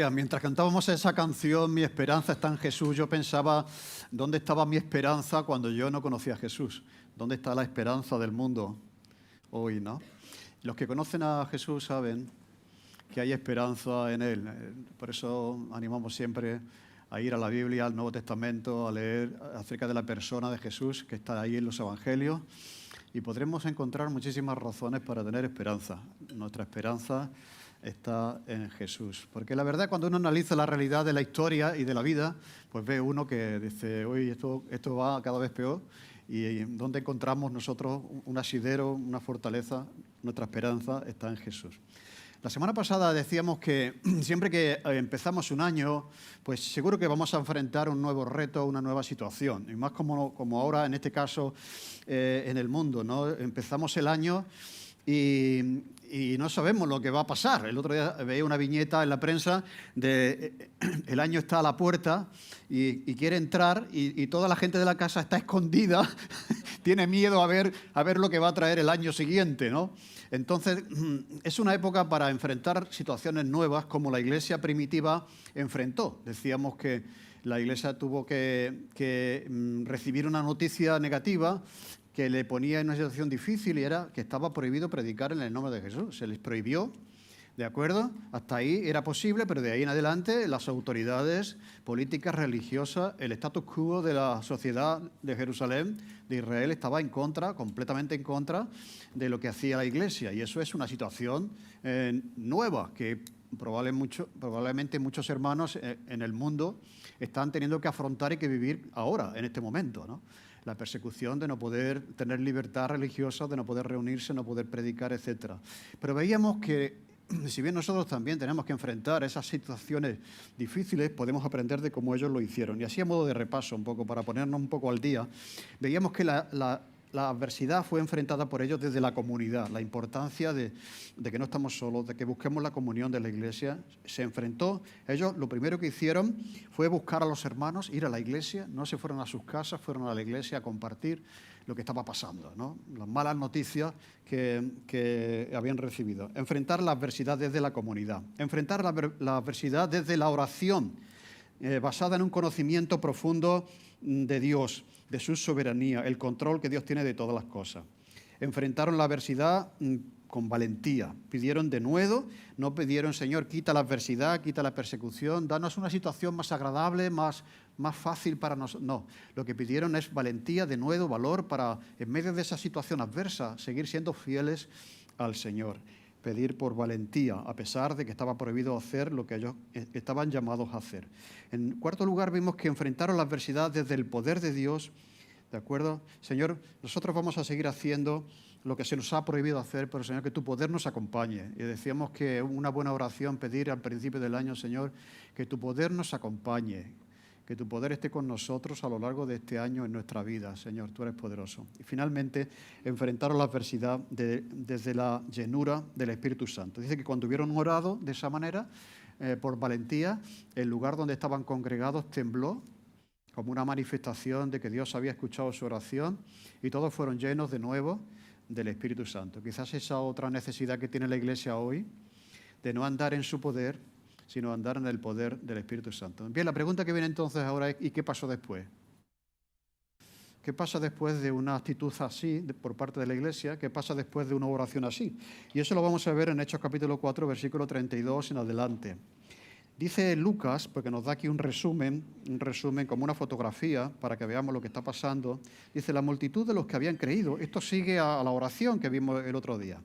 creas, mientras cantábamos esa canción, Mi esperanza está en Jesús, yo pensaba, ¿dónde estaba mi esperanza cuando yo no conocía a Jesús? ¿Dónde está la esperanza del mundo hoy, no? Los que conocen a Jesús saben que hay esperanza en Él. Por eso animamos siempre a ir a la Biblia, al Nuevo Testamento, a leer acerca de la persona de Jesús que está ahí en los Evangelios, y podremos encontrar muchísimas razones para tener esperanza. Nuestra esperanza está en Jesús. Porque la verdad, cuando uno analiza la realidad de la historia y de la vida, pues ve uno que dice, hoy esto va cada vez peor, y ¿dónde encontramos nosotros un asidero, una fortaleza? Nuestra esperanza está en Jesús. La semana pasada decíamos que siempre que empezamos un año, pues seguro que vamos a enfrentar un nuevo reto, una nueva situación. Y más como ahora, en este caso, en el mundo, ¿no? Empezamos el año y no sabemos lo que va a pasar. El otro día veía una viñeta en la prensa de el año está a la puerta y quiere entrar y toda la gente de la casa está escondida, tiene miedo a ver lo que va a traer el año siguiente, ¿no? Entonces, es una época para enfrentar situaciones nuevas como la iglesia primitiva enfrentó. Decíamos que la iglesia tuvo que recibir una noticia negativa que le ponía en una situación difícil, y era que estaba prohibido predicar en el nombre de Jesús. Se les prohibió, ¿de acuerdo? Hasta ahí era posible, pero de ahí en adelante las autoridades políticas, religiosas, el status quo de la sociedad de Jerusalén, de Israel, estaba en contra, completamente en contra de lo que hacía la iglesia. Y eso es una situación nueva que probablemente muchos hermanos en el mundo están teniendo que afrontar y que vivir ahora, en este momento, ¿no? La persecución de no poder tener libertad religiosa, de no poder reunirse, no poder predicar, etc. Pero veíamos que, si bien nosotros también tenemos que enfrentar esas situaciones difíciles, podemos aprender de cómo ellos lo hicieron. Y así, a modo de repaso, un poco para ponernos un poco al día, veíamos que la adversidad fue enfrentada por ellos desde la comunidad. La importancia de que no estamos solos, de que busquemos la comunión de la iglesia, se enfrentó. Ellos lo primero que hicieron fue buscar a los hermanos, ir a la iglesia. No se fueron a sus casas, fueron a la iglesia a compartir lo que estaba pasando, ¿no? Las malas noticias que habían recibido. Enfrentar la adversidad desde la comunidad. Enfrentar la adversidad desde la oración, basada en un conocimiento profundo de Dios, de su soberanía, el control que Dios tiene de todas las cosas. Enfrentaron la adversidad con valentía. Pidieron denuedo, no pidieron, Señor, quita la adversidad, quita la persecución, danos una situación más agradable, más fácil para nosotros. No, lo que pidieron es valentía, denuedo, valor para, en medio de esa situación adversa, seguir siendo fieles al Señor. Pedir por valentía, a pesar de que estaba prohibido hacer lo que ellos estaban llamados a hacer. En cuarto lugar, vimos que enfrentaron la adversidad desde el poder de Dios, ¿de acuerdo? Señor, nosotros vamos a seguir haciendo lo que se nos ha prohibido hacer, pero Señor, que tu poder nos acompañe. Y decíamos que una buena oración, pedir al principio del año, Señor, que tu poder nos acompañe, que tu poder esté con nosotros a lo largo de este año en nuestra vida. Señor, tú eres poderoso. Y finalmente, enfrentaron la adversidad desde la llenura del Espíritu Santo. Dice que cuando hubieron orado de esa manera, por valentía, el lugar donde estaban congregados tembló, como una manifestación de que Dios había escuchado su oración, y todos fueron llenos de nuevo del Espíritu Santo. Quizás esa otra necesidad que tiene la Iglesia hoy, de no andar en su poder, sino andar en el poder del Espíritu Santo. Bien, la pregunta que viene entonces ahora es, ¿y qué pasó después? ¿Qué pasa después de una actitud así por parte de la Iglesia? ¿Qué pasa después de una oración así? Y eso lo vamos a ver en Hechos capítulo 4, versículo 32 en adelante. Dice Lucas, porque nos da aquí un resumen como una fotografía para que veamos lo que está pasando. Dice, la multitud de los que habían creído, esto sigue a la oración que vimos el otro día.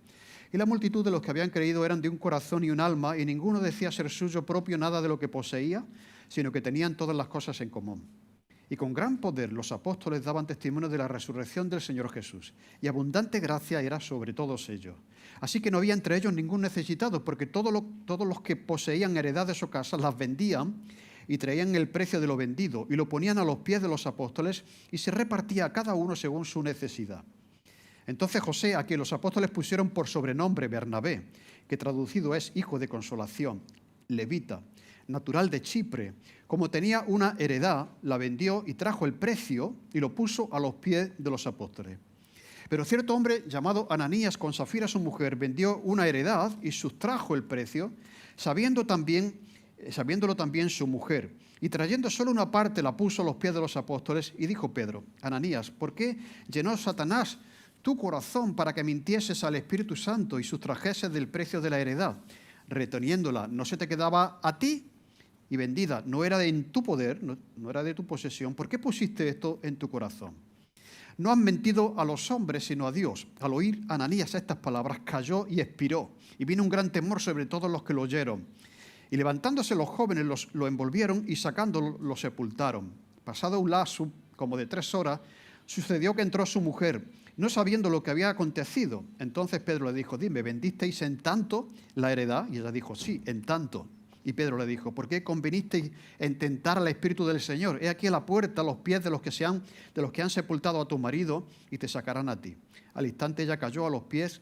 Y la multitud de los que habían creído eran de un corazón y un alma, y ninguno decía ser suyo propio nada de lo que poseía, sino que tenían todas las cosas en común. Y con gran poder los apóstoles daban testimonio de la resurrección del Señor Jesús, y abundante gracia era sobre todos ellos. Así que no había entre ellos ningún necesitado, porque todos los que poseían heredades o casas las vendían y traían el precio de lo vendido y lo ponían a los pies de los apóstoles, y se repartía a cada uno según su necesidad. Entonces José, a quien los apóstoles pusieron por sobrenombre Bernabé, que traducido es hijo de consolación, levita, natural de Chipre, como tenía una heredad, la vendió y trajo el precio y lo puso a los pies de los apóstoles. Pero cierto hombre llamado Ananías, con Safira su mujer, vendió una heredad y sustrajo el precio, sabiendo también sabiéndolo también su mujer. Y trayendo solo una parte, la puso a los pies de los apóstoles y dijo Pedro: Ananías, ¿por qué llenó Satanás tu corazón para que mintieses al Espíritu Santo y sustrajeses del precio de la heredad, reteniéndola? ¿No se te quedaba a ti y vendida? ¿No era en tu poder, no era de tu posesión? ¿Por qué pusiste esto en tu corazón? No han mentido a los hombres, sino a Dios. Al oír Ananías estas palabras, cayó y expiró, y vino un gran temor sobre todos los que lo oyeron. Y levantándose los jóvenes lo envolvieron y sacándolo lo sepultaron. Pasado un lapso como de 3 horas, sucedió que entró su mujer, no sabiendo lo que había acontecido. Entonces Pedro le dijo: dime, ¿vendisteis en tanto la heredad? Y ella dijo: sí, en tanto. Y Pedro le dijo: ¿por qué convenisteis en tentar al Espíritu del Señor? He aquí a la puerta los pies de los que han sepultado a tu marido, y te sacarán a ti. Al instante ella cayó a los pies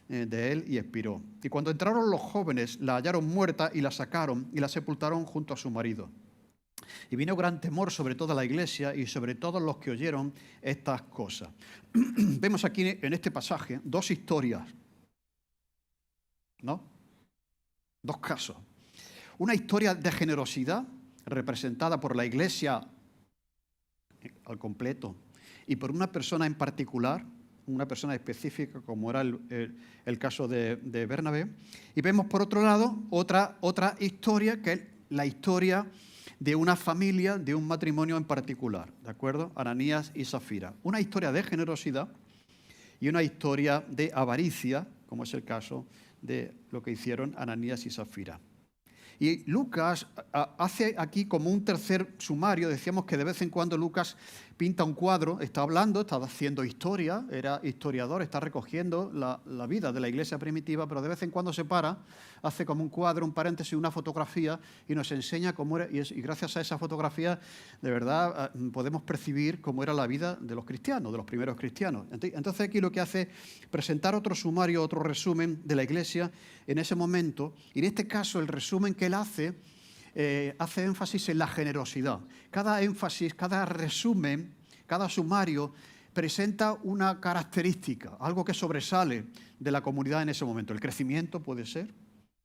de él y expiró. Y cuando entraron los jóvenes, la hallaron muerta y la sacaron y la sepultaron junto a su marido. Y vino gran temor sobre toda la iglesia y sobre todos los que oyeron estas cosas. Vemos aquí en este pasaje 2 historias, ¿no? 2 casos. Una historia de generosidad representada por la iglesia al completo y por una persona en particular, una persona específica, como era el caso de Bernabé. Y vemos por otro lado otra historia, que es la historia de una familia, de un matrimonio en particular, ¿de acuerdo? Ananías y Zafira. Una historia de generosidad y una historia de avaricia, como es el caso de lo que hicieron Ananías y Zafira. Y Lucas hace aquí como un tercer sumario. Decíamos que de vez en cuando Lucas pinta un cuadro, está hablando, está haciendo historia, era historiador, está recogiendo la vida de la iglesia primitiva, pero de vez en cuando se para, hace como un cuadro, un paréntesis, una fotografía y nos enseña cómo era, y gracias a esa fotografía de verdad podemos percibir cómo era la vida de los cristianos, de los primeros cristianos. Entonces aquí lo que hace es presentar otro sumario, otro resumen de la iglesia en ese momento, y en este caso el resumen que él hace énfasis en la generosidad. Cada énfasis, cada resumen, cada sumario presenta una característica, algo que sobresale de la comunidad en ese momento. El crecimiento puede ser,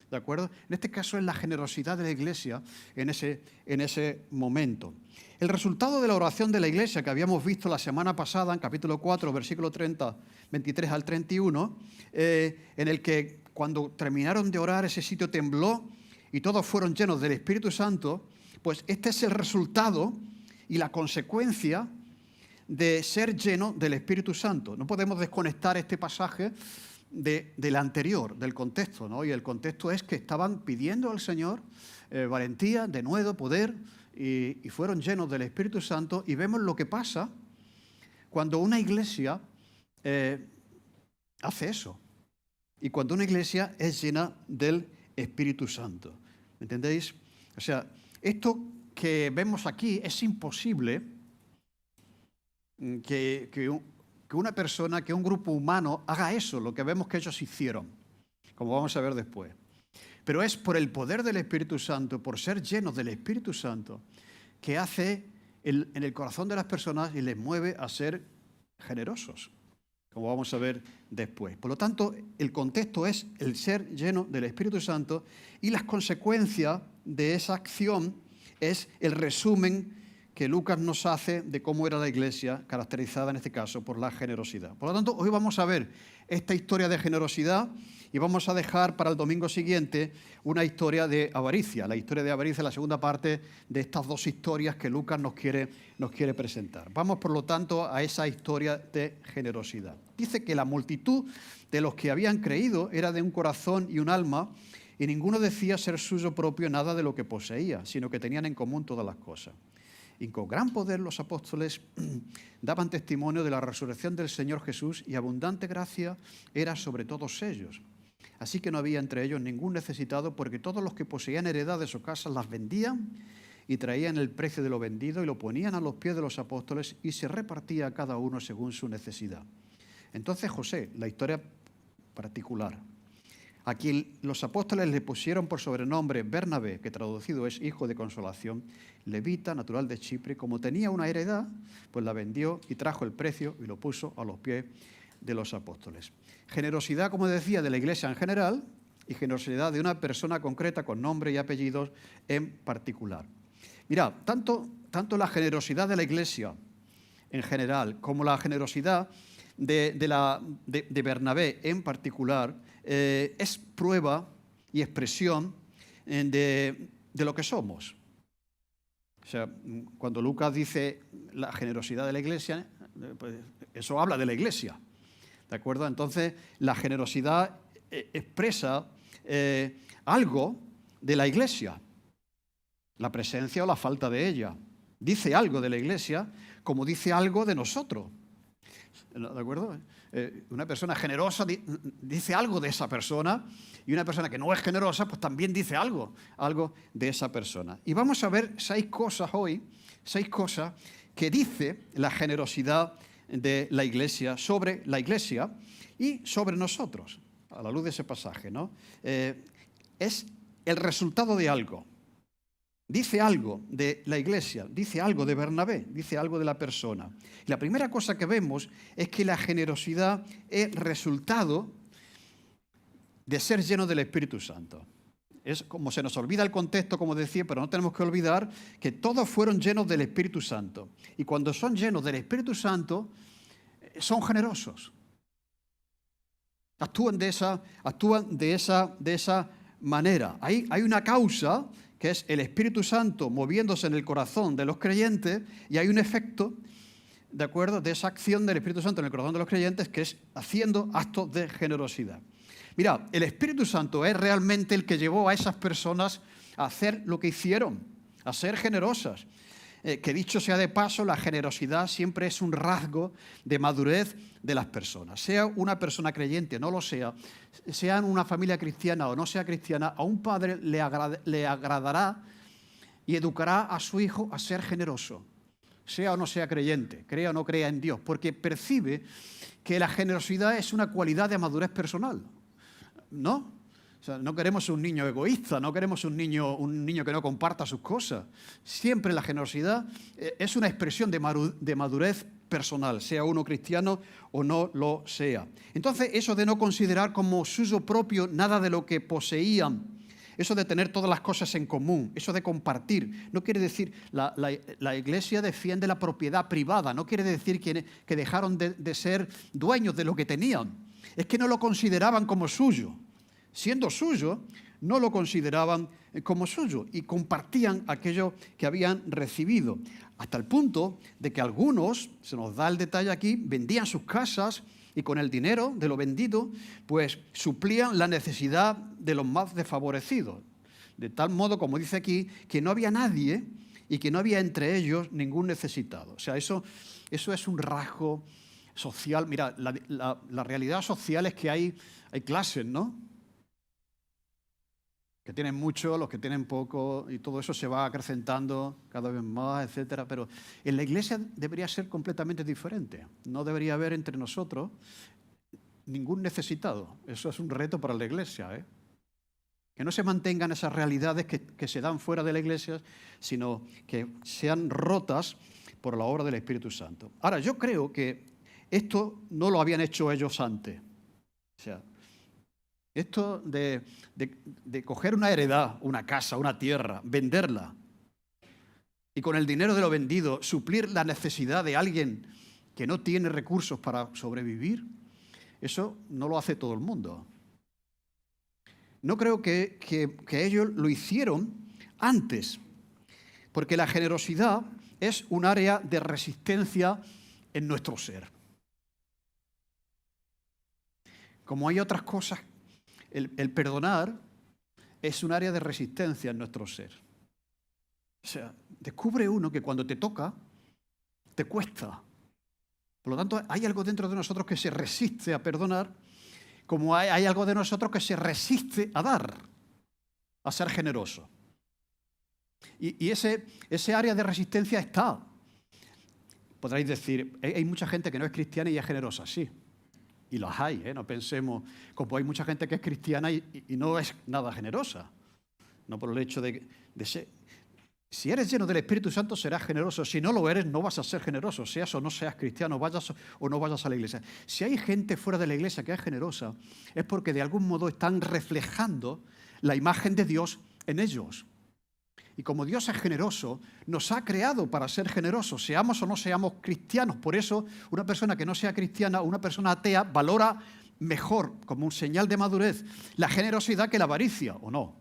¿de acuerdo? En este caso es la generosidad de la iglesia en ese momento. El resultado de la oración de la iglesia que habíamos visto la semana pasada en capítulo 4, versículo 23 al 31, en el que cuando terminaron de orar ese sitio tembló y todos fueron llenos del Espíritu Santo, pues este es el resultado y la consecuencia de ser lleno del Espíritu Santo. No podemos desconectar este pasaje del anterior, del contexto, ¿no? Y el contexto es que estaban pidiendo al Señor valentía, denuedo, poder, y fueron llenos del Espíritu Santo. Y vemos lo que pasa cuando una iglesia hace eso. Y cuando una iglesia es llena del Espíritu Santo. ¿Me entendéis? O sea, esto que vemos aquí es imposible que una persona, que un grupo humano haga eso, lo que vemos que ellos hicieron, como vamos a ver después. Pero es por el poder del Espíritu Santo, por ser llenos del Espíritu Santo, que hace en el corazón de las personas y les mueve a ser generosos, como vamos a ver después. Por lo tanto, el contexto es el ser lleno del Espíritu Santo y las consecuencias de esa acción es el resumen que Lucas nos hace de cómo era la iglesia, caracterizada en este caso por la generosidad. Por lo tanto, hoy vamos a ver esta historia de generosidad y vamos a dejar para el domingo siguiente una historia de avaricia. La historia de avaricia es la segunda parte de estas 2 historias que Lucas nos quiere presentar. Vamos, por lo tanto, a esa historia de generosidad. Dice que la multitud de los que habían creído era de un corazón y un alma, y ninguno decía ser suyo propio nada de lo que poseía, sino que tenían en común todas las cosas. Y con gran poder los apóstoles daban testimonio de la resurrección del Señor Jesús, y abundante gracia era sobre todos ellos. Así que no había entre ellos ningún necesitado, porque todos los que poseían heredades o casas las vendían y traían el precio de lo vendido y lo ponían a los pies de los apóstoles, y se repartía a cada uno según su necesidad. Entonces José, la historia particular, a quien los apóstoles le pusieron por sobrenombre Bernabé, que traducido es hijo de consolación, levita, natural de Chipre, como tenía una heredad, pues la vendió y trajo el precio y lo puso a los pies de los apóstoles. Generosidad, como decía, de la iglesia en general, y generosidad de una persona concreta con nombre y apellidos en particular. Mirad, tanto la generosidad de la Iglesia en general como la generosidad de Bernabé en particular es prueba y expresión de lo que somos. O sea, cuando Lucas dice la generosidad de la Iglesia, pues eso habla de la Iglesia, ¿de acuerdo? Entonces, la generosidad expresa algo de la Iglesia, la presencia o la falta de ella. Dice algo de la Iglesia como dice algo de nosotros, ¿de acuerdo? Una persona generosa dice algo de esa persona, y una persona que no es generosa pues también dice algo de esa persona. Y vamos a ver 6 cosas hoy, 6 cosas que dice la generosidad de la Iglesia sobre la Iglesia y sobre nosotros, a la luz de ese pasaje, ¿no? Es el resultado de algo. Dice algo de la Iglesia, dice algo de Bernabé, dice algo de la persona. Y la primera cosa que vemos es que la generosidad es resultado de ser lleno del Espíritu Santo. Es como se nos olvida el contexto, como decía, pero no tenemos que olvidar que todos fueron llenos del Espíritu Santo. Y cuando son llenos del Espíritu Santo, son generosos. Actúan de esa manera. Hay una causa que es el Espíritu Santo moviéndose en el corazón de los creyentes, y hay un efecto, ¿de acuerdo?, de esa acción del Espíritu Santo en el corazón de los creyentes, que es haciendo actos de generosidad. Mira, el Espíritu Santo es realmente el que llevó a esas personas a hacer lo que hicieron, a ser generosas. Que dicho sea de paso, la generosidad siempre es un rasgo de madurez de las personas. Sea una persona creyente o no lo sea, sea en una familia cristiana o no sea cristiana, a un padre le agradará y educará a su hijo a ser generoso, sea o no sea creyente, crea o no crea en Dios, porque percibe que la generosidad es una cualidad de madurez personal, ¿no? O sea, no queremos un niño egoísta, no queremos un niño que no comparta sus cosas. Siempre la generosidad es una expresión de madurez personal, sea uno cristiano o no lo sea. Entonces, eso de no considerar como suyo propio nada de lo que poseían, eso de tener todas las cosas en común, eso de compartir, no quiere decir, la Iglesia defiende la propiedad privada, no quiere decir que dejaron de ser dueños de lo que tenían, es que no lo consideraban como suyo. Siendo suyo, no lo consideraban como suyo y compartían aquello que habían recibido. Hasta el punto de que algunos, se nos da el detalle aquí, vendían sus casas y con el dinero de lo vendido, pues suplían la necesidad de los más desfavorecidos. De tal modo, como dice aquí, que no había nadie y que no había entre ellos ningún necesitado. O sea, eso es un rasgo social. Mira, la realidad social es que hay clases, ¿no? Que tienen mucho, los que tienen poco, y todo eso se va acrecentando cada vez más, etcétera. Pero en la Iglesia debería ser completamente diferente. No debería haber entre nosotros ningún necesitado. Eso es un reto para la Iglesia, ¿eh? Que no se mantengan esas realidades que se dan fuera de la Iglesia, sino que sean rotas por la obra del Espíritu Santo. Ahora, yo creo que esto no lo habían hecho ellos antes. O sea, esto de coger una heredad, una casa, una tierra, venderla y con el dinero de lo vendido suplir la necesidad de alguien que no tiene recursos para sobrevivir, eso no lo hace todo el mundo. No creo que ellos lo hicieron antes, porque la generosidad es un área de resistencia en nuestro ser. Como hay otras cosas, el perdonar es un área de resistencia en nuestro ser. O sea, descubre uno que cuando te toca, te cuesta. Por lo tanto, hay algo dentro de nosotros que se resiste a perdonar, como hay algo de nosotros que se resiste a dar, a ser generoso. Y ese área de resistencia está. Podréis decir, hay mucha gente que no es cristiana y es generosa, sí. Y las hay, ¿eh? No pensemos, como hay mucha gente que es cristiana y no es nada generosa. No por el hecho de ser. Si eres lleno del Espíritu Santo, serás generoso. Si no lo eres, no vas a ser generoso. Seas o no seas cristiano, vayas o no vayas a la iglesia. Si hay gente fuera de la iglesia que es generosa, es porque de algún modo están reflejando la imagen de Dios en ellos. Y como Dios es generoso, nos ha creado para ser generosos, seamos o no seamos cristianos. Por eso, una persona que no sea cristiana, una persona atea, valora mejor, como un señal de madurez, la generosidad que la avaricia, ¿o no?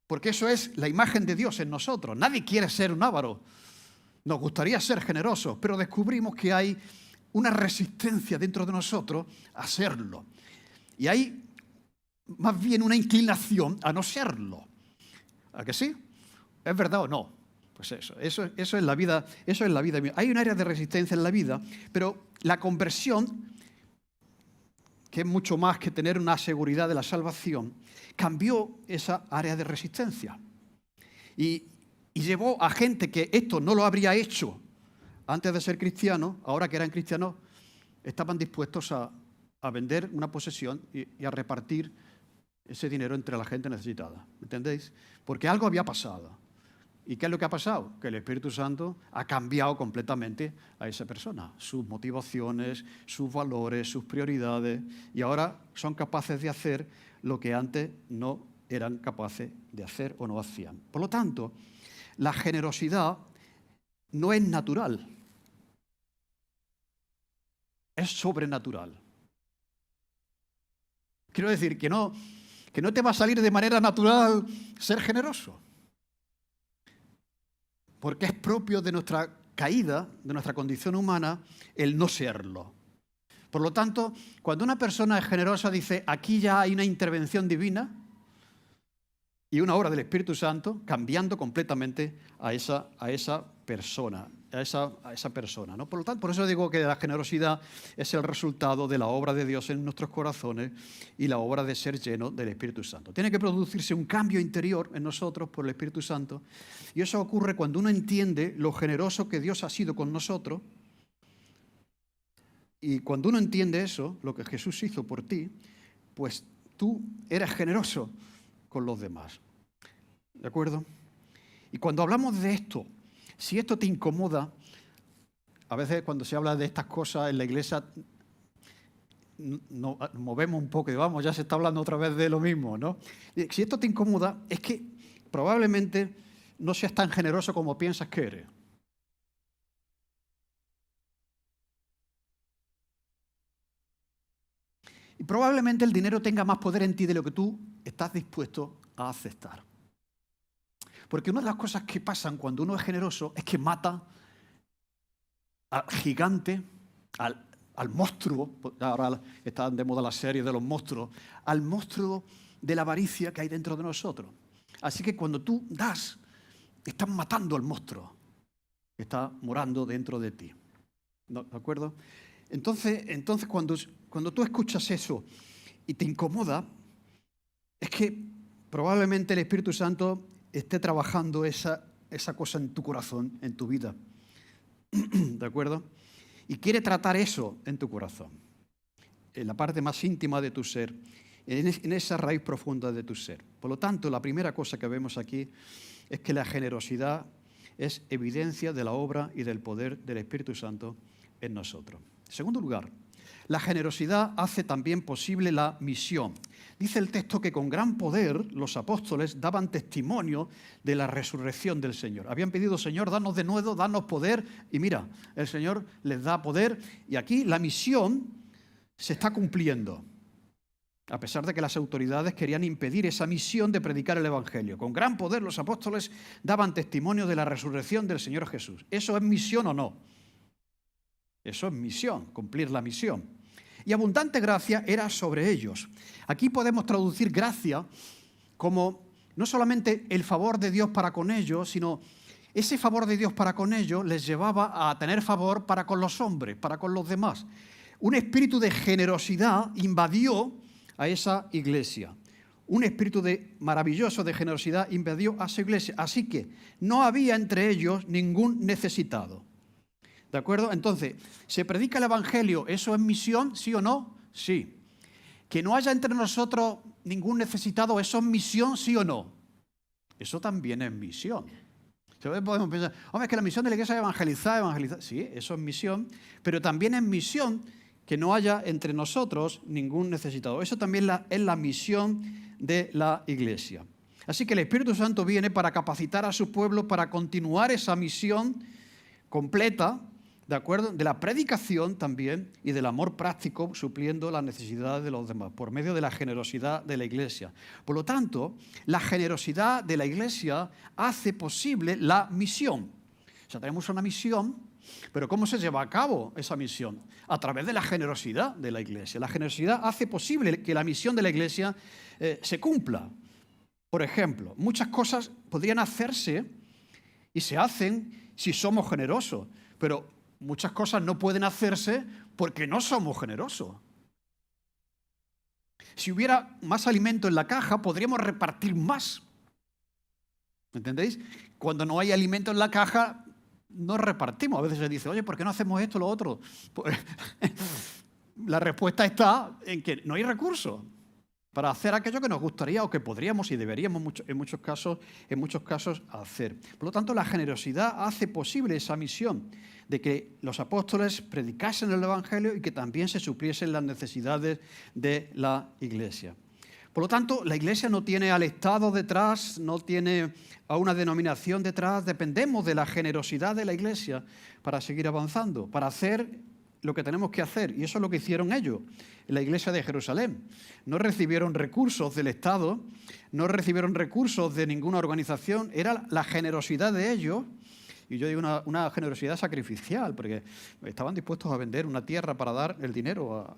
Porque eso es la imagen de Dios en nosotros. Nadie quiere ser un avaro. Nos gustaría ser generosos, pero descubrimos que hay una resistencia dentro de nosotros a serlo. Y hay más bien una inclinación a no serlo. ¿A que sí? ¿Es verdad o no? Pues eso es la vida, eso es la vida. Hay un área de resistencia en la vida, pero la conversión, que es mucho más que tener una seguridad de la salvación, cambió esa área de resistencia. Y llevó a gente que esto no lo habría hecho antes de ser cristianos, ahora que eran cristianos, estaban dispuestos a vender una posesión y a repartir ese dinero entre la gente necesitada. ¿Entendéis? Porque algo había pasado. ¿Y qué es lo que ha pasado? Que el Espíritu Santo ha cambiado completamente a esa persona, sus motivaciones, sus valores, sus prioridades, y ahora son capaces de hacer lo que antes no eran capaces de hacer o no hacían. Por lo tanto, la generosidad no es natural, es sobrenatural. Quiero decir que no te va a salir de manera natural ser generoso. Porque es propio de nuestra caída, de nuestra condición humana, el no serlo. Por lo tanto, cuando una persona es generosa, dice, aquí ya hay una intervención divina y una obra del Espíritu Santo cambiando completamente a esa persona. ¿No? Por lo tanto, por eso digo que la generosidad es el resultado de la obra de Dios en nuestros corazones y la obra de ser lleno del Espíritu Santo. Tiene que producirse un cambio interior en nosotros por el Espíritu Santo, y eso ocurre cuando uno entiende lo generoso que Dios ha sido con nosotros, y cuando uno entiende eso, lo que Jesús hizo por ti, pues tú eres generoso con los demás. ¿De acuerdo? Y cuando hablamos de esto, si esto te incomoda, a veces cuando se habla de estas cosas en la iglesia nos movemos un poco y vamos, ya se está hablando otra vez de lo mismo, ¿no? Si esto te incomoda, es que probablemente no seas tan generoso como piensas que eres. Y probablemente el dinero tenga más poder en ti de lo que tú estás dispuesto a aceptar. Porque una de las cosas que pasan cuando uno es generoso es que mata al gigante, al monstruo, ahora están de moda las series de los monstruos, al monstruo de la avaricia que hay dentro de nosotros. Así que cuando tú das, estás matando al monstruo que está morando dentro de ti. ¿De acuerdo? Entonces cuando tú escuchas eso y te incomoda, es que probablemente el Espíritu Santo esté trabajando esa cosa en tu corazón, en tu vida. ¿De acuerdo? Y quiere tratar eso en tu corazón, en la parte más íntima de tu ser, en esa raíz profunda de tu ser. Por lo tanto, la primera cosa que vemos aquí es que la generosidad es evidencia de la obra y del poder del Espíritu Santo en nosotros. En segundo lugar, la generosidad hace también posible la misión. Dice el texto que con gran poder los apóstoles daban testimonio de la resurrección del Señor. Habían pedido, Señor, danos de nuevo, danos poder. Y mira, el Señor les da poder. Y aquí la misión se está cumpliendo, a pesar de que las autoridades querían impedir esa misión de predicar el Evangelio. Con gran poder los apóstoles daban testimonio de la resurrección del Señor Jesús. ¿Eso es misión o no? Eso es misión, cumplir la misión. Y abundante gracia era sobre ellos. Aquí podemos traducir gracia como no solamente el favor de Dios para con ellos, sino ese favor de Dios para con ellos les llevaba a tener favor para con los hombres, para con los demás. Un espíritu de generosidad invadió a esa iglesia. Un espíritu maravilloso de generosidad invadió a esa iglesia. Así que no había entre ellos ningún necesitado. ¿De acuerdo? Entonces, ¿se predica el Evangelio? ¿Eso es misión? ¿Sí o no? Sí. ¿Que no haya entre nosotros ningún necesitado? ¿Eso es misión? ¿Sí o no? Eso también es misión. Entonces podemos pensar, hombre, es que la misión de la iglesia es evangelizar, evangelizar. Sí, eso es misión, pero también es misión que no haya entre nosotros ningún necesitado. Eso también es la misión de la iglesia. Así que el Espíritu Santo viene para capacitar a su pueblo para continuar esa misión completa, ¿de acuerdo? De la predicación también y del amor práctico, supliendo las necesidades de los demás, por medio de la generosidad de la iglesia. Por lo tanto, la generosidad de la iglesia hace posible la misión. O sea, tenemos una misión, pero ¿cómo se lleva a cabo esa misión? A través de la generosidad de la iglesia. La generosidad hace posible que la misión de la iglesia se cumpla. Por ejemplo, muchas cosas podrían hacerse y se hacen si somos generosos, pero muchas cosas no pueden hacerse porque no somos generosos. Si hubiera más alimento en la caja, podríamos repartir más. ¿Entendéis? Cuando no hay alimento en la caja, no repartimos. A veces se dice, oye, ¿por qué no hacemos esto o lo otro? Pues, la respuesta está en que no hay recursos para hacer aquello que nos gustaría o que podríamos y deberíamos en muchos casos hacer. Por lo tanto, la generosidad hace posible esa misión de que los apóstoles predicasen el Evangelio y que también se supliesen las necesidades de la iglesia. Por lo tanto, la iglesia no tiene al Estado detrás, no tiene a una denominación detrás, dependemos de la generosidad de la iglesia para seguir avanzando, para hacer lo que tenemos que hacer, y eso es lo que hicieron ellos en la iglesia de Jerusalén. No recibieron recursos del Estado, no recibieron recursos de ninguna organización, era la generosidad de ellos, y yo digo una generosidad sacrificial, porque estaban dispuestos a vender una tierra para dar el dinero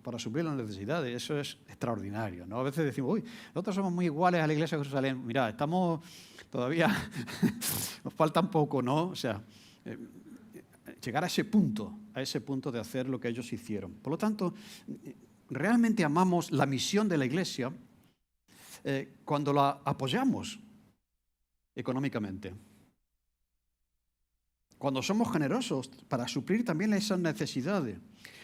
para suplir las necesidades. Eso es extraordinario, ¿no? A veces decimos, uy, nosotros somos muy iguales a la iglesia de Jerusalén. Mirad, estamos todavía, nos falta un poco, ¿no? O sea, llegar a ese punto de hacer lo que ellos hicieron. Por lo tanto, realmente amamos la misión de la iglesia cuando la apoyamos económicamente. Cuando somos generosos para suplir también esas necesidades.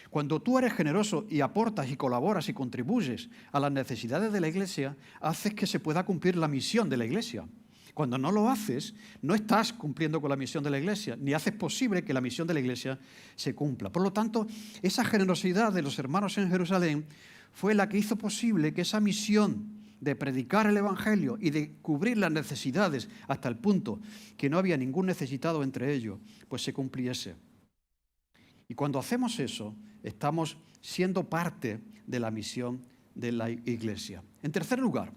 Cuando tú eres generoso y aportas y colaboras y contribuyes a las necesidades de la iglesia, haces que se pueda cumplir la misión de la iglesia. Cuando no lo haces, no estás cumpliendo con la misión de la iglesia, ni haces posible que la misión de la iglesia se cumpla. Por lo tanto, esa generosidad de los hermanos en Jerusalén fue la que hizo posible que esa misión de predicar el Evangelio y de cubrir las necesidades hasta el punto que no había ningún necesitado entre ellos, pues se cumpliese. Y cuando hacemos eso, estamos siendo parte de la misión de la iglesia. En tercer lugar,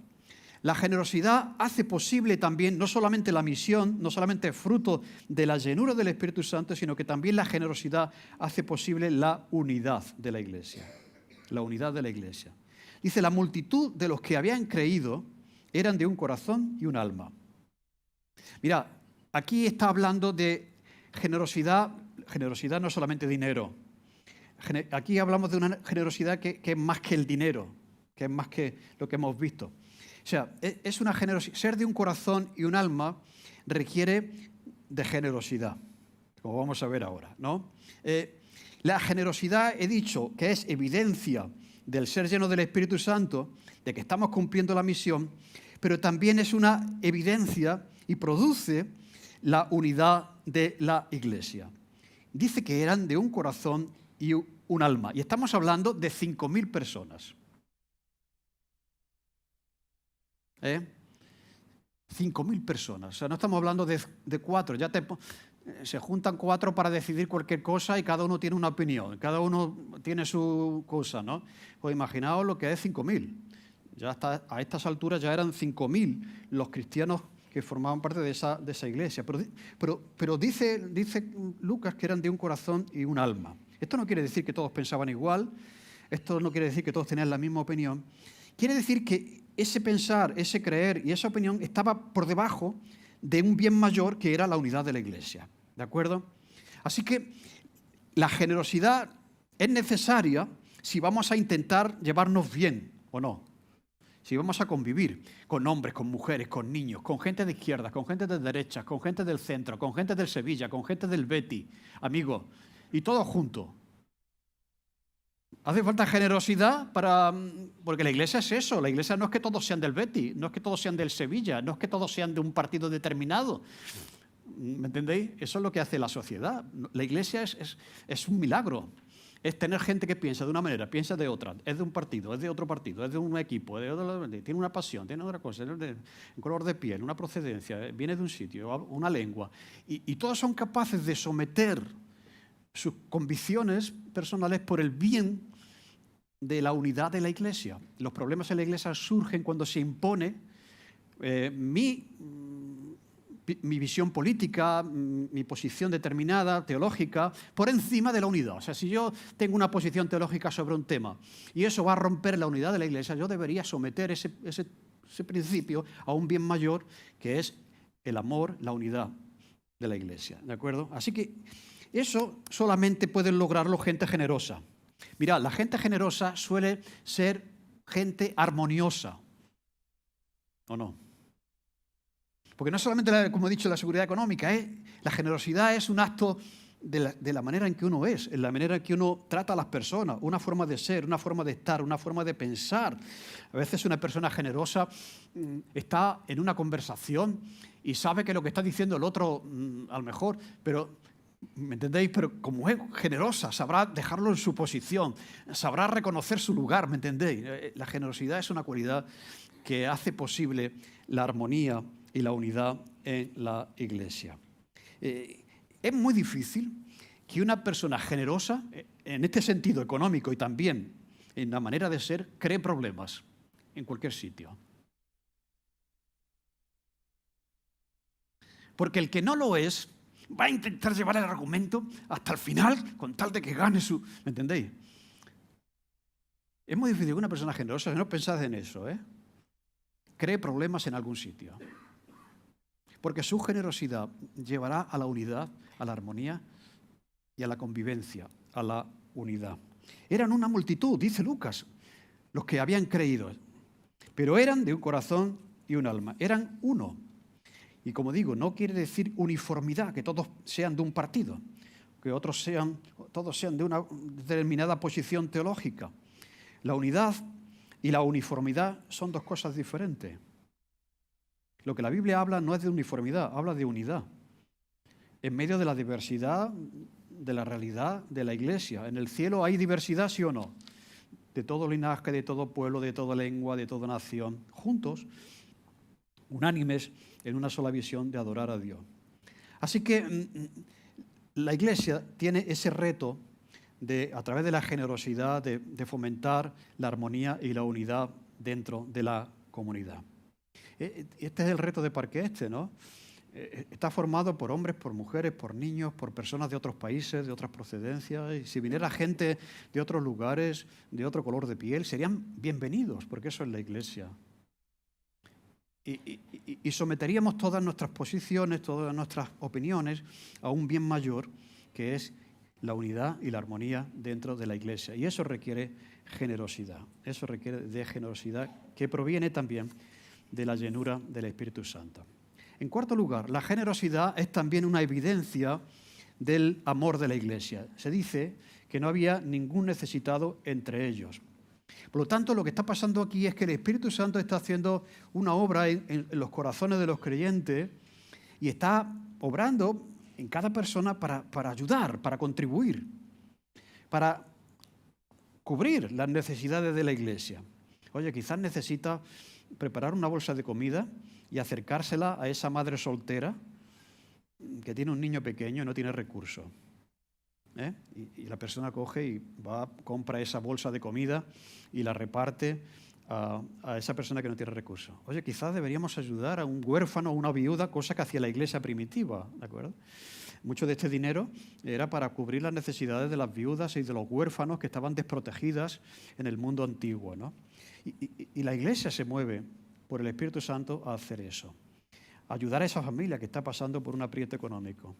la generosidad hace posible también no solamente la misión, no solamente fruto de la llenura del Espíritu Santo, sino que también la generosidad hace posible la unidad de la iglesia. La unidad de la iglesia. Dice, la multitud de los que habían creído eran de un corazón y un alma. Mira, aquí está hablando de generosidad no solamente dinero. Aquí hablamos de una generosidad que es más que el dinero, que es más que lo que hemos visto. O sea, es una generosidad. Ser de un corazón y un alma requiere de generosidad, como vamos a ver ahora, ¿no? La generosidad, he dicho, que es evidencia del ser lleno del Espíritu Santo, de que estamos cumpliendo la misión, pero también es una evidencia y produce la unidad de la iglesia. Dice que eran de un corazón y un alma, y estamos hablando de 5.000 personas. 5.000 personas, o sea, no estamos hablando de 4, se juntan 4 para decidir cualquier cosa y cada uno tiene una opinión, cada uno tiene su cosa, ¿no? Pues imaginaos lo que es 5.000. Ya a estas alturas ya eran 5.000 los cristianos que formaban parte de esa iglesia. Pero dice Lucas que eran de un corazón y un alma. Esto no quiere decir que todos pensaban igual, esto no quiere decir que todos tenían la misma opinión. Quiere decir que ese pensar, ese creer y esa opinión estaba por debajo de un bien mayor que era la unidad de la iglesia. ¿De acuerdo? Así que la generosidad es necesaria si vamos a intentar llevarnos bien o no. Si vamos a convivir con hombres, con mujeres, con niños, con gente de izquierda, con gente de derecha, con gente del centro, con gente del Sevilla, con gente del Betis, amigos, y todos juntos. Hace falta generosidad porque la iglesia es eso. La iglesia no es que todos sean del Betis, no es que todos sean del Sevilla, no es que todos sean de un partido determinado. ¿Me entendéis? Eso es lo que hace la sociedad. La iglesia es un milagro. Es tener gente que piensa de una manera, piensa de otra. Es de un partido, es de otro partido, es de un equipo, tiene una pasión, tiene otra cosa, un color de piel, una procedencia, viene de un sitio, una lengua. Y todos son capaces de someter sus convicciones personales por el bien de la unidad de la iglesia. Los problemas en la iglesia surgen cuando se impone mi visión política, mi posición determinada, teológica, por encima de la unidad. O sea, si yo tengo una posición teológica sobre un tema y eso va a romper la unidad de la iglesia, yo debería someter ese principio a un bien mayor, que es el amor, la unidad de la iglesia. ¿De acuerdo? Así que eso solamente pueden lograrlo gente generosa. Mirad, la gente generosa suele ser gente armoniosa, ¿o no? Porque no solamente, como he dicho, la seguridad económica, la generosidad es un acto de la manera en que uno es, en la manera en que uno trata a las personas, una forma de ser, una forma de estar, una forma de pensar. A veces una persona generosa está en una conversación y sabe que lo que está diciendo el otro, a lo mejor, pero, ¿me entendéis? Pero como es generosa, sabrá dejarlo en su posición, sabrá reconocer su lugar, ¿me entendéis? La generosidad es una cualidad que hace posible la armonía y la unidad en la iglesia. Es muy difícil que una persona generosa, en este sentido económico y también en la manera de ser, cree problemas en cualquier sitio. Porque el que no lo es va a intentar llevar el argumento hasta el final con tal de que gane su... ¿Me entendéis? Es muy difícil que una persona generosa, si no pensáis en eso, cree problemas en algún sitio. Porque su generosidad llevará a la unidad, a la armonía y a la convivencia, a la unidad. Eran una multitud, dice Lucas, los que habían creído, pero eran de un corazón y un alma, eran uno. Y como digo, no quiere decir uniformidad, que todos sean de un partido, que todos sean de una determinada posición teológica. La unidad y la uniformidad son dos cosas diferentes. Lo que la Biblia habla no es de uniformidad, habla de unidad. En medio de la diversidad de la realidad de la iglesia. En el cielo hay diversidad, ¿sí o no? De todo linaje, de todo pueblo, de toda lengua, de toda nación. Juntos, unánimes, en una sola visión de adorar a Dios. Así que la iglesia tiene ese reto de, a través de la generosidad, de fomentar la armonía y la unidad dentro de la comunidad. Este es el reto de Parque Este, ¿no? Está formado por hombres, por mujeres, por niños, por personas de otros países, de otras procedencias. Y si viniera gente de otros lugares, de otro color de piel, serían bienvenidos, porque eso es la iglesia. Y someteríamos todas nuestras posiciones, todas nuestras opiniones a un bien mayor, que es la unidad y la armonía dentro de la iglesia. Y eso requiere generosidad. Eso requiere de generosidad que proviene también de la llenura del Espíritu Santo. En cuarto lugar, la generosidad es también una evidencia del amor de la iglesia. Se dice que no había ningún necesitado entre ellos. Por lo tanto, lo que está pasando aquí es que el Espíritu Santo está haciendo una obra en los corazones de los creyentes y está obrando en cada persona para ayudar, para contribuir, para cubrir las necesidades de la iglesia. Oye, quizás necesita preparar una bolsa de comida y acercársela a esa madre soltera que tiene un niño pequeño y no tiene recursos. Y la persona coge y compra esa bolsa de comida y la reparte a esa persona que no tiene recursos. Oye, quizás deberíamos ayudar a un huérfano o una viuda, cosa que hacía la iglesia primitiva, ¿de acuerdo? Mucho de este dinero era para cubrir las necesidades de las viudas y de los huérfanos que estaban desprotegidas en el mundo antiguo, ¿no? Y la iglesia se mueve por el Espíritu Santo a hacer eso. Ayudar a esa familia que está pasando por un aprieto económico.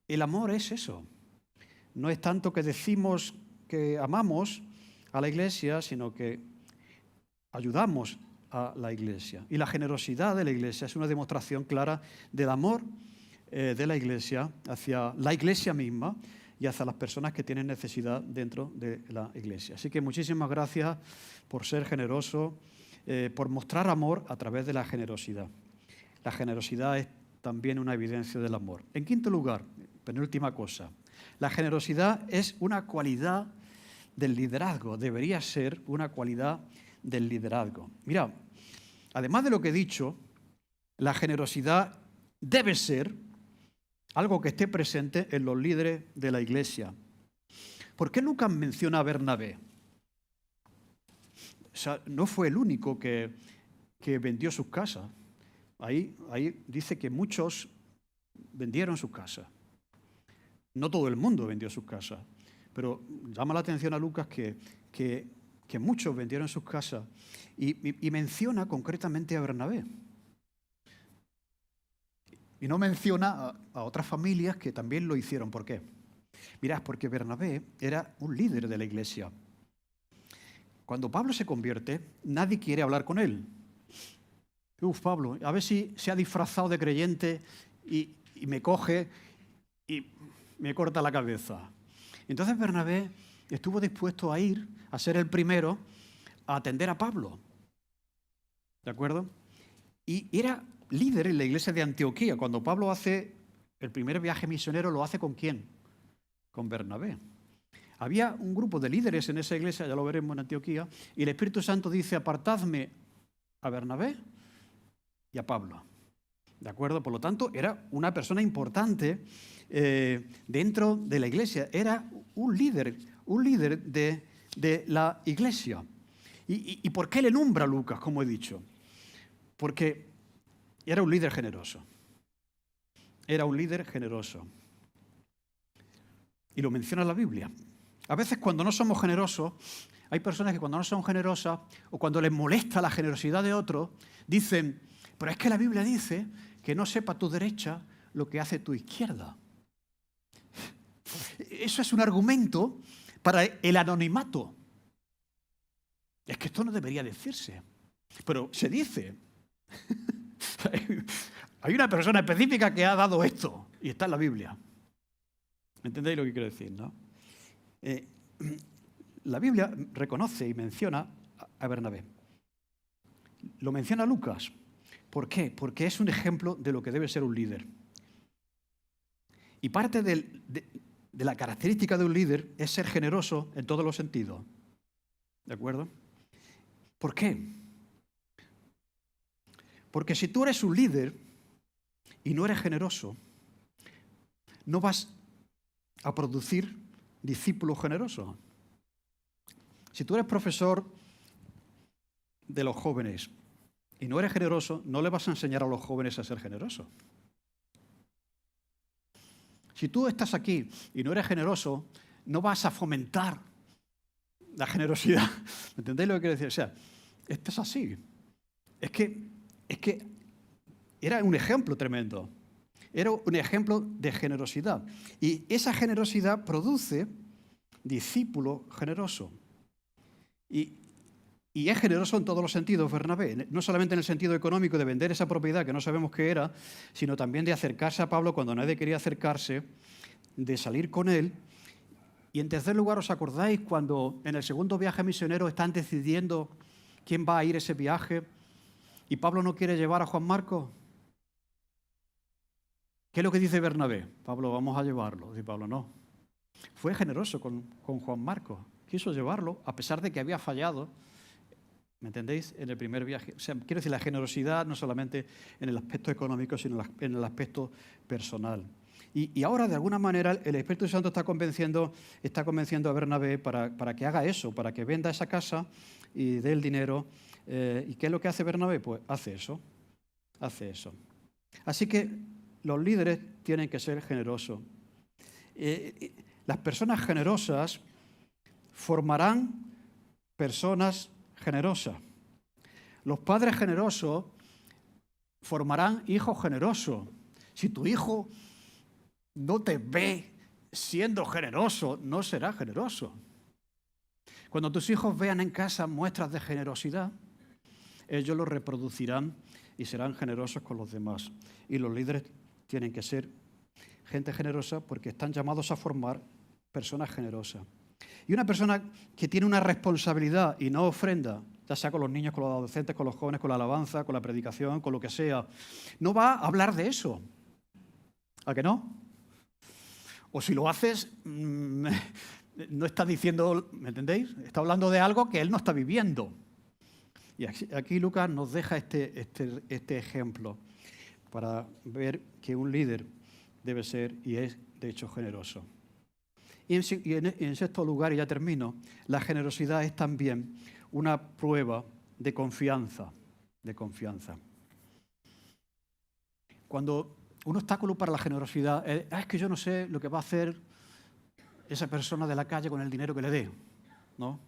El amor es eso. No es tanto que decimos que amamos a la iglesia, sino que ayudamos a la iglesia. Y la generosidad de la iglesia es una demostración clara del amor de la iglesia hacia la iglesia misma y hacia las personas que tienen necesidad dentro de la iglesia. Así que muchísimas gracias por ser generoso, por mostrar amor a través de la generosidad. La generosidad es también una evidencia del amor. En quinto lugar, penúltima cosa, la generosidad es una cualidad del liderazgo, debería ser una cualidad del liderazgo. Mira, además de lo que he dicho, la generosidad debe ser algo que esté presente en los líderes de la iglesia. ¿Por qué Lucas menciona a Bernabé? O sea, no fue el único que vendió sus casas. Ahí dice que muchos vendieron sus casas. No todo el mundo vendió sus casas, pero llama la atención a Lucas que muchos vendieron sus casas y menciona concretamente a Bernabé. Y no menciona a otras familias que también lo hicieron. ¿Por qué? Mirad, porque Bernabé era un líder de la iglesia. Cuando Pablo se convierte, nadie quiere hablar con él. Pablo, a ver si se ha disfrazado de creyente y me coge y me corta la cabeza. Entonces Bernabé estuvo dispuesto a ir a ser el primero a atender a Pablo. ¿De acuerdo? Y era líder en la iglesia de Antioquía. Cuando Pablo hace el primer viaje misionero, ¿lo hace con quién? Con Bernabé. Había un grupo de líderes en esa iglesia, ya lo veremos en Antioquía, y el Espíritu Santo dice, apartadme a Bernabé y a Pablo. ¿De acuerdo? Por lo tanto, era una persona importante dentro de la iglesia. Era un líder de la iglesia. ¿Y por qué le nombra a Lucas, como he dicho? Porque era un líder generoso. Era un líder generoso. Y lo menciona la Biblia. A veces cuando no somos generosos, hay personas que cuando no son generosas o cuando les molesta la generosidad de otros, dicen, pero es que la Biblia dice que no sepa tu derecha lo que hace tu izquierda. Eso es un argumento para el anonimato. Es que esto no debería decirse, pero se dice. Hay una persona específica que ha dado esto y está en la Biblia. ¿Me entendéis lo que quiero decir, no? La Biblia reconoce y menciona a Bernabé. Lo menciona Lucas. ¿Por qué? Porque es un ejemplo de lo que debe ser un líder. Y parte de la característica de un líder es ser generoso en todos los sentidos. ¿De acuerdo? ¿Por qué? Porque si tú eres un líder y no eres generoso, no vas a producir discípulos generosos. Si tú eres profesor de los jóvenes y no eres generoso, no le vas a enseñar a los jóvenes a ser generosos. Si tú estás aquí y no eres generoso, no vas a fomentar la generosidad. ¿Me entendéis lo que quiero decir? O sea, esto es así. Es que era un ejemplo tremendo. Era un ejemplo de generosidad. Y esa generosidad produce discípulo generoso. Y es generoso en todos los sentidos, Bernabé. No solamente en el sentido económico de vender esa propiedad que no sabemos qué era, sino también de acercarse a Pablo cuando nadie quería acercarse, de salir con él. Y en tercer lugar, ¿os acordáis cuando en el segundo viaje misionero están decidiendo quién va a ir ese viaje y Pablo no quiere llevar a Juan Marcos? ¿Qué es lo que dice Bernabé? Pablo, vamos a llevarlo. Dice Pablo, no. Fue generoso con Juan Marcos. Quiso llevarlo, a pesar de que había fallado, ¿me entendéis?, en el primer viaje. O sea, quiero decir, la generosidad no solamente en el aspecto económico, sino en el aspecto personal. Y ahora, de alguna manera, el Espíritu Santo está convenciendo a Bernabé para que haga eso, para que venda esa casa y dé el dinero. ¿Y qué es lo que hace Bernabé? Pues hace eso. Así que los líderes tienen que ser generosos. Las personas generosas formarán personas generosas. Los padres generosos formarán hijos generosos. Si tu hijo no te ve siendo generoso, no será generoso. Cuando tus hijos vean en casa muestras de generosidad, ellos lo reproducirán y serán generosos con los demás. Y los líderes tienen que ser gente generosa porque están llamados a formar persona generosa. Y una persona que tiene una responsabilidad y no ofrenda, ya sea con los niños, con los adolescentes, con los jóvenes, con la alabanza, con la predicación, con lo que sea, no va a hablar de eso. ¿A que no? O si lo haces, no está diciendo, ¿me entendéis? Está hablando de algo que él no está viviendo. Y aquí Lucas nos deja este ejemplo para ver que un líder debe ser y es, de hecho, generoso. Y en sexto lugar, y ya termino, la generosidad es también una prueba de confianza. Cuando un obstáculo para la generosidad es que yo no sé lo que va a hacer esa persona de la calle con el dinero que le dé, ¿no?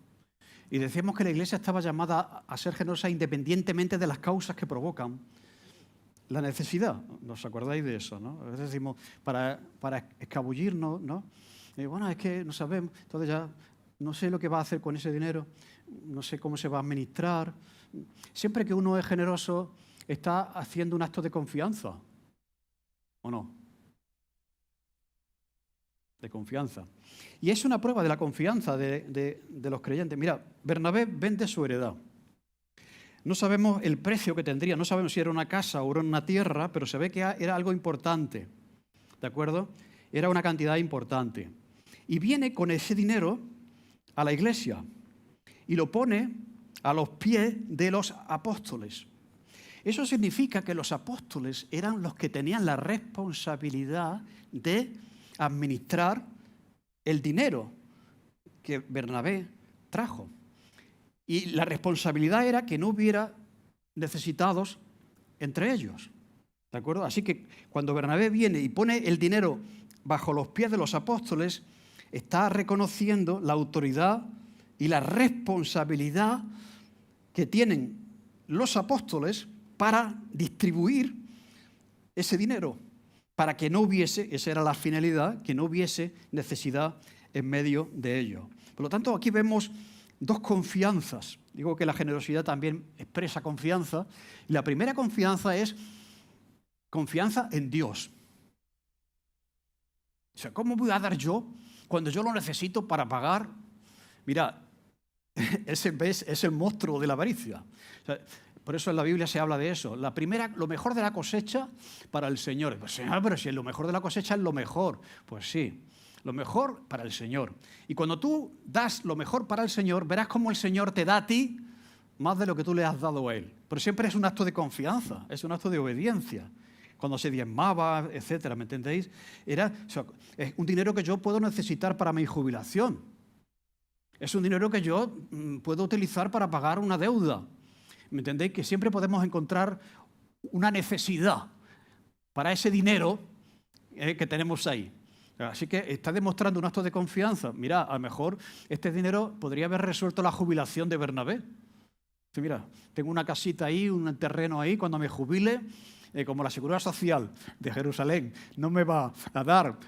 Y decíamos que la Iglesia estaba llamada a ser generosa independientemente de las causas que provocan la necesidad. ¿Os acordáis de eso, no? A veces decimos, para escabullirnos, ¿no? Y bueno, es que no sabemos, entonces ya no sé lo que va a hacer con ese dinero, no sé cómo se va a administrar. Siempre que uno es generoso, está haciendo un acto de confianza, ¿o no? De confianza. Y es una prueba de la confianza de los creyentes. Mira, Bernabé vende su heredad. No sabemos el precio que tendría, no sabemos si era una casa o era una tierra, pero se ve que era algo importante, ¿de acuerdo? Era una cantidad importante. Y viene con ese dinero a la iglesia y lo pone a los pies de los apóstoles. Eso significa que los apóstoles eran los que tenían la responsabilidad de administrar el dinero que Bernabé trajo. Y la responsabilidad era que no hubiera necesitados entre ellos, ¿de acuerdo? Así que cuando Bernabé viene y pone el dinero bajo los pies de los apóstoles, está reconociendo la autoridad y la responsabilidad que tienen los apóstoles para distribuir ese dinero, para que no hubiese, esa era la finalidad, que no hubiese necesidad en medio de ello. Por lo tanto, aquí vemos dos confianzas. Digo que la generosidad también expresa confianza. Y la primera confianza es confianza en Dios. O sea, ¿cómo voy a dar yo cuando yo lo necesito para pagar? Mira, ese es el monstruo de la avaricia. O sea, por eso en la Biblia se habla de eso. La primera, lo mejor de la cosecha para el Señor. Pues, Señor, pero si lo mejor de la cosecha es lo mejor. Pues sí, lo mejor para el Señor. Y cuando tú das lo mejor para el Señor, verás cómo el Señor te da a ti más de lo que tú le has dado a Él. Pero siempre es un acto de confianza, es un acto de obediencia. Cuando se diezmaba, etcétera, ¿me entendéis? Es un dinero que yo puedo necesitar para mi jubilación. Es un dinero que yo puedo utilizar para pagar una deuda. ¿Me entendéis? Que siempre podemos encontrar una necesidad para ese dinero que tenemos ahí. Así que está demostrando un acto de confianza. Mira, a lo mejor este dinero podría haber resuelto la jubilación de Bernabé. Sí, mira, tengo una casita ahí, un terreno ahí, cuando me jubile, como la Seguridad Social de Jerusalén no me va a dar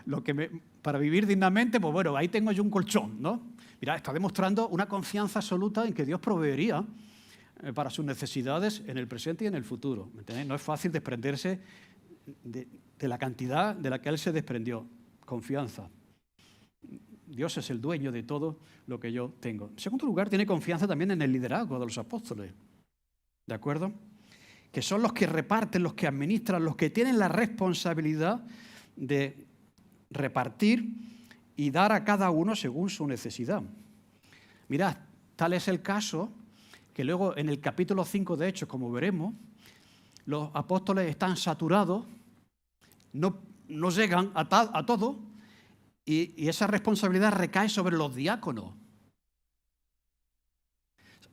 para vivir dignamente, pues bueno, ahí tengo yo un colchón, ¿no? Mira, está demostrando una confianza absoluta en que Dios proveería para sus necesidades en el presente y en el futuro. ¿Me entendéis? No es fácil desprenderse de la cantidad de la que Él se desprendió. Confianza. Dios es el dueño de todo lo que yo tengo. En segundo lugar, tiene confianza también en el liderazgo de los apóstoles. ¿De acuerdo? Que son los que reparten, los que administran, los que tienen la responsabilidad de repartir y dar a cada uno según su necesidad. Mirad, tal es el caso que luego en el capítulo 5 de Hechos, como veremos, los apóstoles están saturados, no llegan a todo y esa responsabilidad recae sobre los diáconos.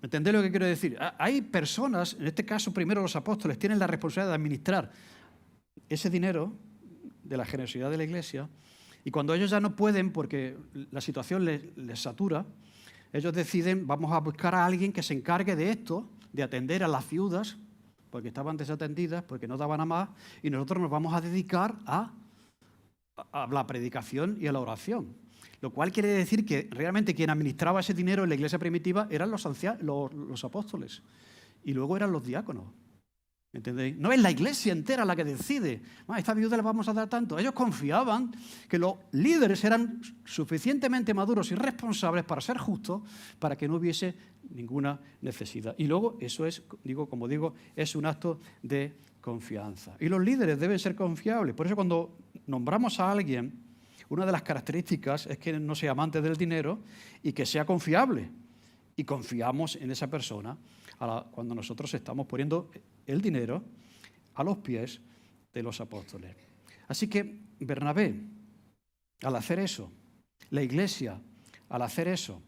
¿Me entendéis lo que quiero decir? Hay personas, en este caso primero los apóstoles, tienen la responsabilidad de administrar ese dinero de la generosidad de la Iglesia y cuando ellos ya no pueden porque la situación les satura, ellos deciden, vamos a buscar a alguien que se encargue de esto, de atender a las viudas, porque estaban desatendidas, porque no daban a más, y nosotros nos vamos a dedicar a la predicación y a la oración. Lo cual quiere decir que realmente quien administraba ese dinero en la iglesia primitiva eran los apóstoles y luego eran los diáconos. ¿Me entendéis? No es la iglesia entera la que decide, a esta viuda le vamos a dar tanto. Ellos confiaban que los líderes eran suficientemente maduros y responsables para ser justos, para que no hubiese ninguna necesidad. Y luego eso es, como digo, es un acto de confianza. Y los líderes deben ser confiables. Por eso cuando nombramos a alguien, una de las características es que no sea amante del dinero y que sea confiable. Y confiamos en esa persona cuando nosotros estamos poniendo el dinero a los pies de los apóstoles. Así que Bernabé, al hacer eso, la iglesia, al hacer eso,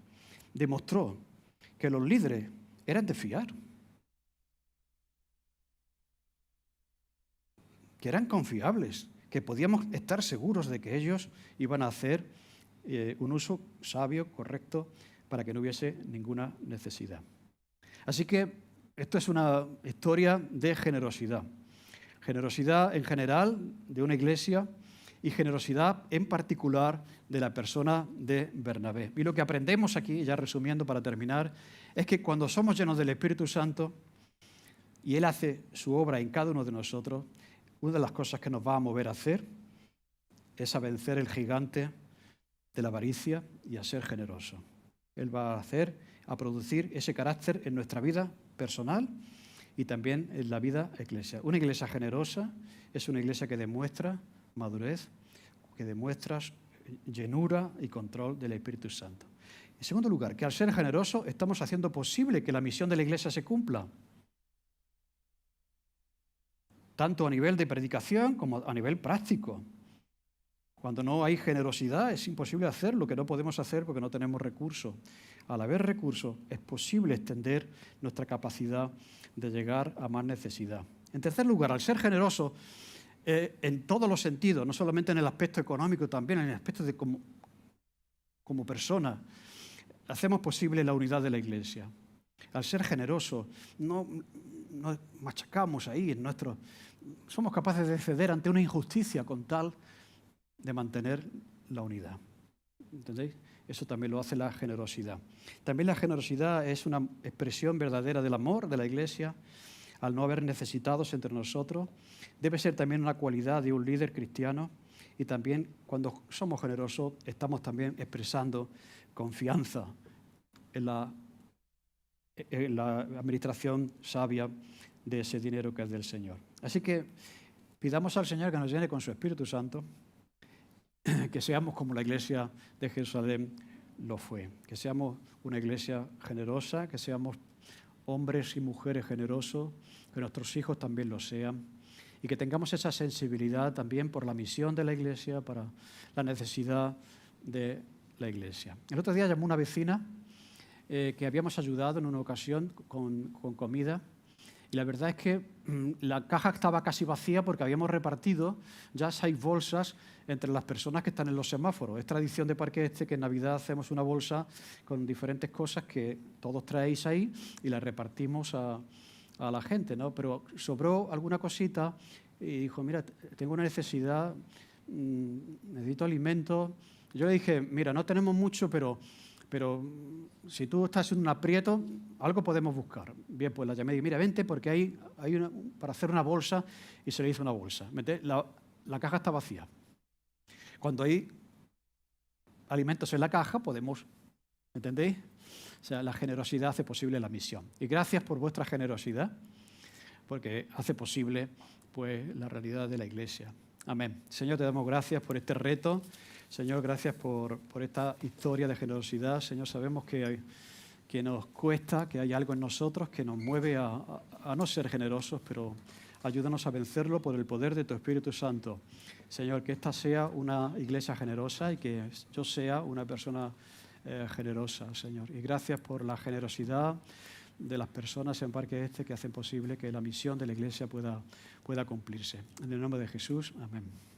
demostró que los líderes eran de fiar, que eran confiables, que podíamos estar seguros de que ellos iban a hacer un uso sabio, correcto, para que no hubiese ninguna necesidad. Así que esto es una historia de generosidad. Generosidad en general de una iglesia y generosidad en particular de la persona de Bernabé. Y lo que aprendemos aquí, ya resumiendo para terminar, es que cuando somos llenos del Espíritu Santo y Él hace su obra en cada uno de nosotros, una de las cosas que nos va a mover a hacer es a vencer el gigante de la avaricia y a ser generoso. Él va a producir ese carácter en nuestra vida personal y también en la vida eclesial. Una iglesia generosa es una iglesia que demuestra madurez, que demuestra llenura y control del Espíritu Santo. En segundo lugar, que al ser generosos estamos haciendo posible que la misión de la iglesia se cumpla, tanto a nivel de predicación como a nivel práctico. Cuando no hay generosidad es imposible hacer lo que no podemos hacer porque no tenemos recursos. Al haber recursos es posible extender nuestra capacidad de llegar a más necesidad. En tercer lugar, al ser generosos en todos los sentidos, no solamente en el aspecto económico, también en el aspecto de como persona, hacemos posible la unidad de la iglesia. Al ser generosos, no machacamos ahí somos capaces de ceder ante una injusticia con tal de mantener la unidad. ¿Entendéis? Eso también lo hace la generosidad. También la generosidad es una expresión verdadera del amor de la iglesia, al no haber necesitados entre nosotros. Debe ser también una cualidad de un líder cristiano y también cuando somos generosos estamos también expresando confianza en la administración sabia de ese dinero que es del Señor. Así que pidamos al Señor que nos llene con su Espíritu Santo, que seamos como la iglesia de Jerusalén lo fue, que seamos una iglesia generosa, que seamos hombres y mujeres generosos, que nuestros hijos también lo sean y que tengamos esa sensibilidad también por la misión de la iglesia, para la necesidad de la iglesia. El otro día llamó una vecina que habíamos ayudado en una ocasión con comida. Y la verdad es que la caja estaba casi vacía porque habíamos repartido ya 6 bolsas entre las personas que están en los semáforos. Es tradición de Parque Este que en Navidad hacemos una bolsa con diferentes cosas que todos traéis ahí y las repartimos a la gente, ¿no? Pero sobró alguna cosita y dijo, mira, tengo una necesidad, necesito alimentos. Yo le dije, mira, no tenemos mucho, pero si tú estás en un aprieto, algo podemos buscar. Bien, pues la llamé y dije, mira, vente porque hay para hacer una bolsa, y se le hizo una bolsa. La caja está vacía. Cuando hay alimentos en la caja, podemos, ¿entendéis? O sea, la generosidad hace posible la misión. Y gracias por vuestra generosidad, porque hace posible pues, la realidad de la iglesia. Amén. Señor, te damos gracias por este reto. Señor, gracias por esta historia de generosidad. Señor, sabemos que nos cuesta, que hay algo en nosotros que nos mueve a no ser generosos, pero ayúdanos a vencerlo por el poder de tu Espíritu Santo. Señor, que esta sea una iglesia generosa y que yo sea una persona generosa, Señor. Y gracias por la generosidad de las personas en Parque Este que hacen posible que la misión de la iglesia pueda cumplirse. En el nombre de Jesús, amén.